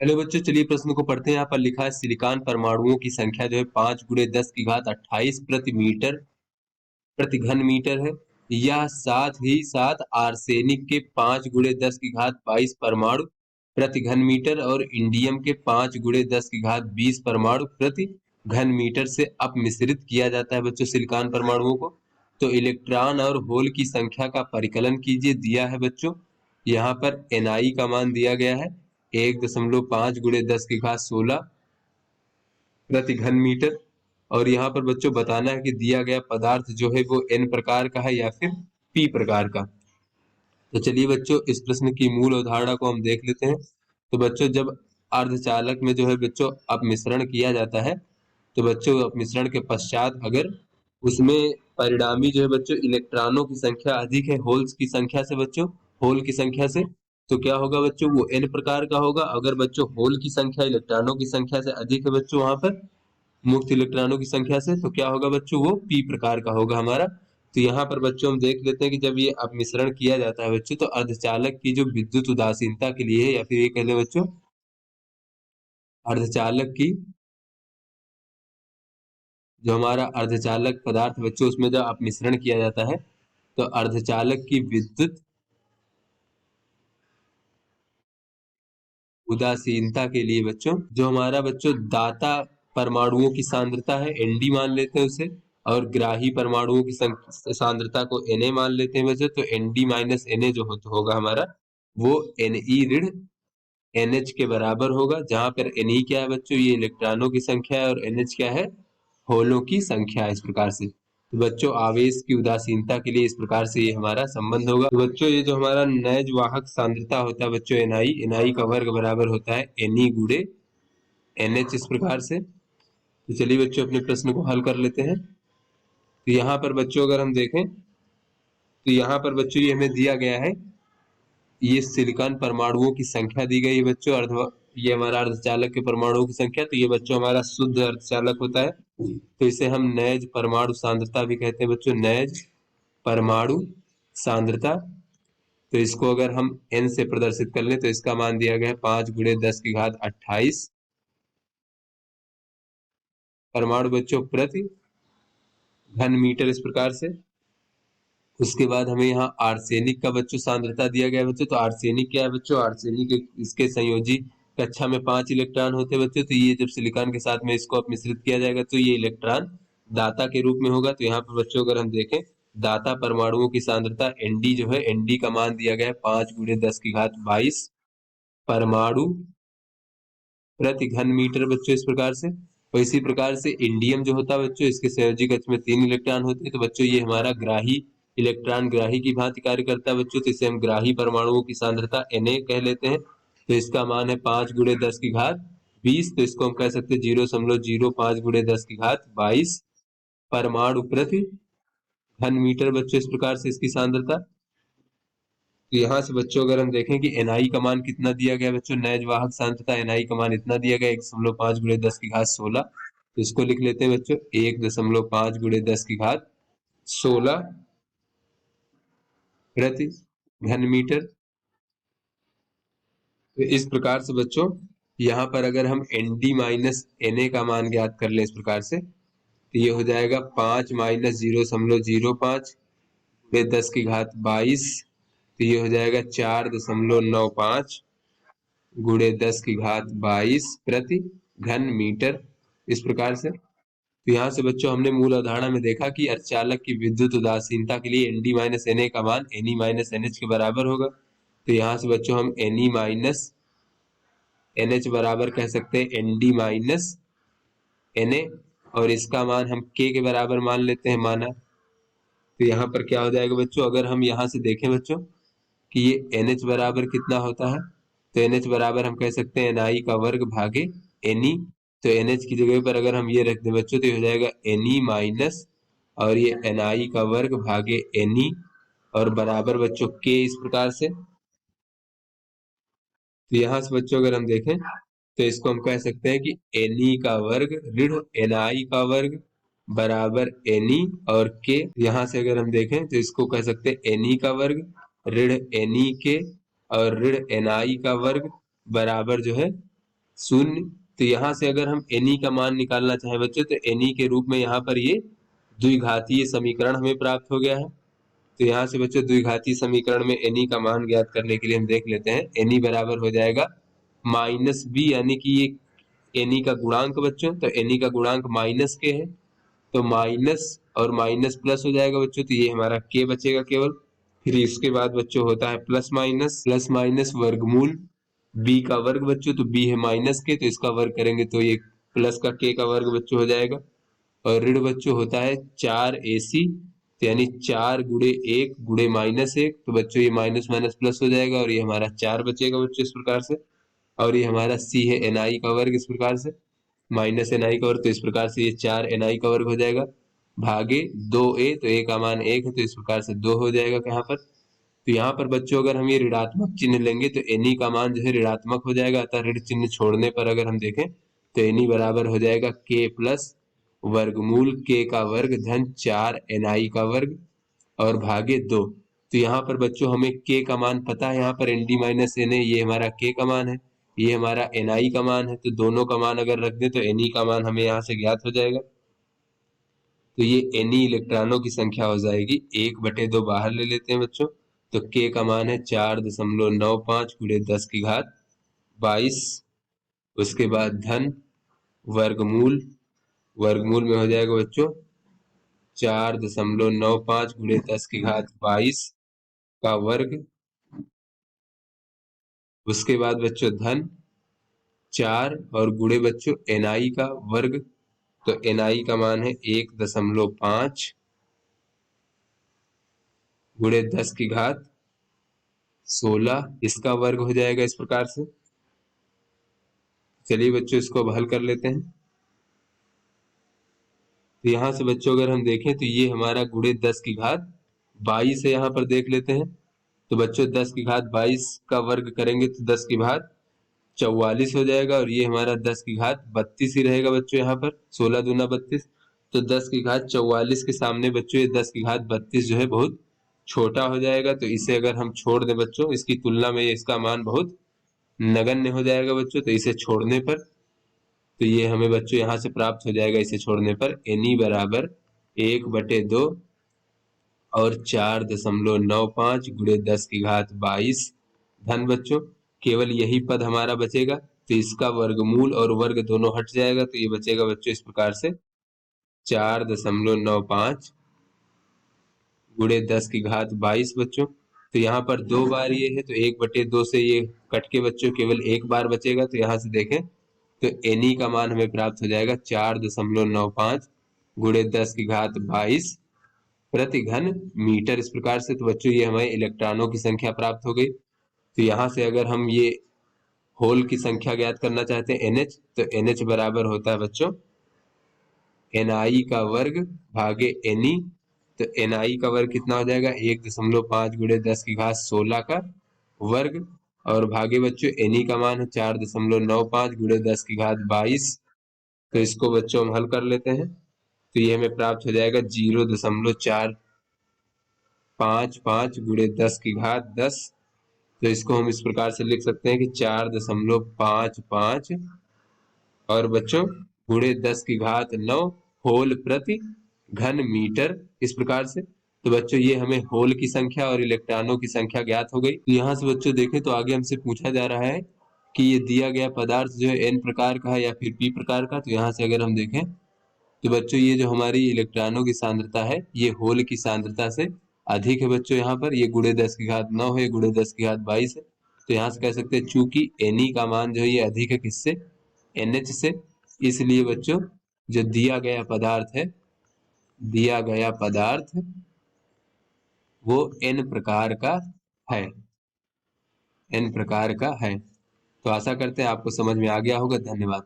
Hello बच्चों, चलिए प्रश्न को पढ़ते हैं। यहाँ पर लिखा है सिलिकॉन परमाणुओं की संख्या जो है 5 × 10⁻28 प्रति घन मीटर है। यह साथ ही साथ आर्सेनिक के 5 × 10⁻22 परमाणु प्रति घन मीटर और इंडियम के 5 × 10⁻20 परमाणु प्रति घन मीटर से अपमिश्रित किया जाता है। बच्चों, सिलिकॉन परमाणुओं को तो इलेक्ट्रॉन और होल की संख्या का परिकलन कीजिए, दिया है बच्चों। यहाँ पर Ni का मान दिया गया है 1.5 × 10⁻16 प्रति घन मीटर। और यहाँ पर बच्चों बताना है कि दिया गया पदार्थ जो है वो N प्रकार का है या फिर P प्रकार का। तो चलिए बच्चों, इस प्रश्न की मूल अवधारणा को हम देख लेते हैं। तो बच्चों, जब अर्धचालक में जो है बच्चों अपमिश्रण किया जाता है, तो बच्चों अपमिश्रण के पश्चात अगर उसमें परिणामी जो है बच्चों इलेक्ट्रॉनों की संख्या अधिक है होल्स की संख्या से, बच्चों होल की संख्या से, तो क्या होगा बच्चों, वो N प्रकार का होगा। अगर बच्चों होल की संख्या इलेक्ट्रॉनों की संख्या से अधिक है बच्चों, वहां पर मुक्त इलेक्ट्रॉनों की संख्या से, तो क्या होगा बच्चों, वो P प्रकार का होगा हमारा। तो यहाँ पर बच्चों हम देख लेते हैं कि जब ये अपमिश्रण किया जाता है बच्चों, तो अर्धचालक की जो विद्युत उदासीनता के लिए है, या फिर ये कह लें बच्चों अर्धचालक की जो हमारा अर्धचालक पदार्थ बच्चों उसमें जब अपमिश्रण किया जाता है, तो अर्धचालक की विद्युत उदासीनता के लिए बच्चों जो हमारा बच्चों दाता परमाणुओं की सांद्रता है Nd मान लेते हैं उसे, और ग्राही परमाणुओं की सांद्रता को Na मान लेते हैं बच्चों। तो Nd माइनस Na जो होगा हमारा, वो Ne ऋण NH के बराबर होगा। जहां पर Ne क्या है बच्चों, ये इलेक्ट्रॉनों की संख्या है, और NH क्या है, होलों की संख्या है। इस प्रकार से तो बच्चों आवेश की उदासीनता के लिए इस प्रकार से ये हमारा संबंध होगा। तो बच्चों ये जो हमारा नैज वाहक सांद्रता होता है बच्चों Ni का वर्ग बराबर होता है Ne गुणे NH, इस प्रकार से। तो चलिए बच्चों अपने प्रश्न को हल कर लेते हैं। तो यहाँ पर बच्चों अगर हम देखें, तो यहाँ पर बच्चों ये हमें दिया गया है, ये सिलिकॉन परमाणुओं की संख्या दी गई है बच्चों, ये हमारा अर्धचालक के परमाणुओं की संख्या। तो ये बच्चों हमारा शुद्ध अर्धचालक होता है, तो इसे हम नैज परमाणु सांद्रता भी कहते हैं बच्चों, नैज परमाणु सांद्रता। तो इसको अगर हम N से प्रदर्शित कर लें, तो इसका मान दिया गया है 5 × 10⁻28 परमाणु बच्चों प्रति घन मीटर, इस प्रकार से। उसके बाद हमें यहाँ आर्सेनिक का बच्चों सांद्रता दिया गया है बच्चों। तो आर्सेनिक क्या है बच्चों, आर्सेनिक इसके संयोजी कक्षा में 5 इलेक्ट्रॉन होते हैं बच्चों। तो ये जब सिलिकॉन के साथ में इसको अपमिश्रित किया जाएगा, तो ये इलेक्ट्रॉन दाता के रूप में होगा। तो यहाँ पर बच्चों अगर हम देखें, दाता परमाणुओं की सांद्रता Nd जो है, Nd का मान दिया गया है 5 × 10⁻22 परमाणु प्रति घन मीटर बच्चों, इस प्रकार से। और इसी प्रकार से इंडियम जो होता है बच्चों, इसके संयोजी कक्ष में 3 इलेक्ट्रॉन होते हैं। तो बच्चों ये हमारा ग्राही इलेक्ट्रॉन ग्राही की भांति कार्य करता है बच्चों। तो इसे हम ग्राही परमाणुओं की सांद्रता Na कह लेते हैं। तो इसका मान है 5 × 10⁻20। तो इसको हम कह सकते हैं 0.05 × 10⁻22 परमाणु प्रति घन मीटर बच्चों, इस प्रकार से इसकी सांद्रता। तो यहाँ से बच्चों अगर हम देखें कि Ni का मान कितना दिया गया बच्चों, नैज वाहक सांद्रता Ni का मान इतना दिया गया 1.5 × 10⁻16। तो इसको लिख लेते हैं बच्चों 1.5 × 10⁻16 प्रति घन मीटर। तो इस प्रकार से बच्चों यहाँ पर अगर हम Nd माइनस Na का मान ज्ञात कर ले इस प्रकार से, तो ये हो जाएगा 5 - 0.05 × 10⁻22। तो ये हो जाएगा 4.95 × 10⁻22 प्रति घन मीटर, इस प्रकार से। तो यहाँ से बच्चों हमने मूल अवधारणा में देखा कि अर्धचालक की विद्युत उदासीनता के लिए Nd माइनस Na का मान Ne माइनस NH के बराबर होगा। तो यहाँ से बच्चों हम Ne माइनस NH बराबर कह सकते हैं Nd माइनस Na, और इसका मान हम K के बराबर मान लेते हैं, माना। तो यहाँ पर क्या हो जाएगा बच्चों, अगर हम यहाँ से देखें बच्चों कि ये NH बराबर कितना होता है, तो NH बराबर हम कह सकते हैं Ni का वर्ग भागे Ne। तो NH की जगह पर अगर हम ये रख दें बच्चों, तो ये हो जाएगा Ne माइनस, और ये Ni का वर्ग भागे Ne, और बराबर बच्चों K, इस प्रकार से। तो यहाँ से बच्चों अगर हम देखें, तो इसको हम कह सकते हैं कि Ne का वर्ग ऋण Ni का वर्ग बराबर Ne और K। यहाँ से अगर हम देखें तो इसको कह सकते हैं Ne का वर्ग ऋण Ne K और ऋण Ni का वर्ग बराबर जो है शून्य। तो यहाँ से अगर हम एनी का मान निकालना चाहें बच्चों तो एनी के रूप में यहाँ पर ये द्विघातीय समीकरण हमें प्राप्त हो गया है। तो यहाँ से बच्चों द्विघातीय समीकरण में एनी का मान ज्ञात करने के लिए हम देख लेते हैं। एनी बराबर हो जाएगा माइनस बी, यानी कि ये एनी का गुणांक बच्चों, तो एनी का गुणांक माइनस के है, तो माइनस और माइनस प्लस हो जाएगा बच्चों, तो ये हमारा के बचेगा केवल। फिर इसके बाद बच्चों होता है प्लस माइनस वर्गमूल बी का वर्ग बच्चों, तो बी है माइनस के, तो इसका वर्ग करेंगे तो ये प्लस का के का वर्ग बच्चों हो जाएगा। और ऋण बच्चों होता है 4ac, तो यानी 4 गुणे 1 गुणे -1, तो बच्चों ये माइनस माइनस प्लस हो जाएगा और ये हमारा 4 बचेगा बच्चों इस प्रकार से। और ये हमारा c है ni का वर्ग इस प्रकार से, माइनस ni का वर्ग, तो इस प्रकार से ये 4 ni का वर्ग हो जाएगा भागे 2a, तो a का मान 1 है, तो इस प्रकार से 2 हो जाएगा यहाँ पर। तो यहाँ पर बच्चों अगर हम ये ऋणात्मक चिन्ह लेंगे तो एनी का मान जो है ऋणात्मक हो जाएगा, अतः ऋण चिन्ह छोड़ने पर अगर हम देखें तो एनी बराबर हो जाएगा के प्लस वर्गमूल के का वर्ग धन 4 ni का वर्ग और भागे 2। तो यहाँ पर बच्चों हमें के का मान पता है, यहाँ पर एन डी माइनस एन है, ये हमारा के का मान है, ये हमारा एन आई का मान है, तो दोनों का मान अगर रख दे तो एनी का मान हमें यहाँ से ज्ञात हो जाएगा। तो ये एनी इलेक्ट्रॉनों की संख्या हो जाएगी 1/2 बाहर ले लेते हैं बच्चों, तो के का मान है 4.95 गुणे 10 की घात 22, उसके बाद धन वर्गमूल, वर्गमूल में हो जाएगा बच्चों 4.95 गुणे 10 की घात 22 का वर्ग, उसके बाद बच्चों धन 4 और गुणे बच्चों एनआई का वर्ग, तो एनआई का मान है 1.5 गुणे 10 की घात 16, इसका वर्ग हो जाएगा इस प्रकार से। चलिए बच्चों इसको अब हल कर लेते हैं। तो यहाँ से बच्चों अगर हम देखें तो ये हमारा गुणे 10 की घात 22 है, यहाँ पर देख लेते हैं। तो बच्चों 10 की घात 22 का वर्ग करेंगे तो 10 की घात 44 हो जाएगा, और ये हमारा 10 की घात 32 ही रहेगा बच्चों, यहाँ पर 16 दूना 32, तो 10 की घात 44 के सामने बच्चों ये 10 की घात 32 जो है बहुत छोटा हो जाएगा। तो इसे अगर हम छोड़ दें बच्चों, इसकी तुलना में इसका मान बहुत नगण्य हो जाएगा बच्चों, तो इसे छोड़ने पर तो ये हमें बच्चों यहाँ से प्राप्त हो जाएगा, इसे छोड़ने पर एनी बराबर 1/2 और 4.95 गुणे 10 की घात 22 धन बच्चों केवल यही पद हमारा बचेगा, तो इसका वर्गमूल और वर्ग दोनों हट जाएगा, तो ये बचेगा बच्चों इस प्रकार से 4.95 गुणे 10 की घात 22 बच्चों। तो यहाँ पर 2 बार ये है, तो 1/2 से ये कट के बच्चों केवल 1 बार बचेगा, तो यहाँ से देखें तो एनी का मान हमें प्राप्त हो जाएगा 4.95 गुणे 10 की घात 22 प्रति घन मीटर इस प्रकार से। तो बच्चों ये हमें इलेक्ट्रॉनों की संख्या प्राप्त हो गई। तो यहाँ से अगर हम ये होल की संख्या ज्ञात करना चाहते हैं NH, तो NH बराबर होता है बच्चों Ni का वर्ग भागे Ne, तो Ni का वर्ग कितना हो जाएगा 1.5 गुणे 10 की घात 16 का वर्ग, और भागे बच्चों Ne का मान है 4.95 गुणे 10 की घात 22, तो इसको बच्चों हम हल कर लेते हैं। तो ये हमें प्राप्त हो जाएगा 0.455 गुणे 10 की घात 10, तो इसको हम इस प्रकार से लिख सकते हैं कि 4.55 और बच्चों गुणे 10 की घात 9 होल प्रति घन मीटर इस प्रकार से। तो बच्चों ये हमें होल की संख्या और इलेक्ट्रॉनों की संख्या ज्ञात हो गई। तो यहाँ से बच्चों देखें तो आगे हमसे पूछा जा रहा है कि ये दिया गया पदार्थ जो है N प्रकार का है या फिर P प्रकार का। तो यहाँ से अगर हम देखें तो बच्चों ये जो हमारी इलेक्ट्रॉनों की सांद्रता है ये होल की सांद्रता से अधिक है बच्चों, यहाँ पर ये गुणे 10 की घात 9 है, गुणे 10 की घात 22 है। तो यहाँ से कह सकते हैं चूंकि Ne का मान जो है ये अधिक है किससे, NH से, इसलिए बच्चों जो दिया गया पदार्थ है, दिया गया पदार्थ वो N प्रकार का है, N प्रकार का है। तो आशा करते हैं आपको समझ में आ गया होगा। धन्यवाद।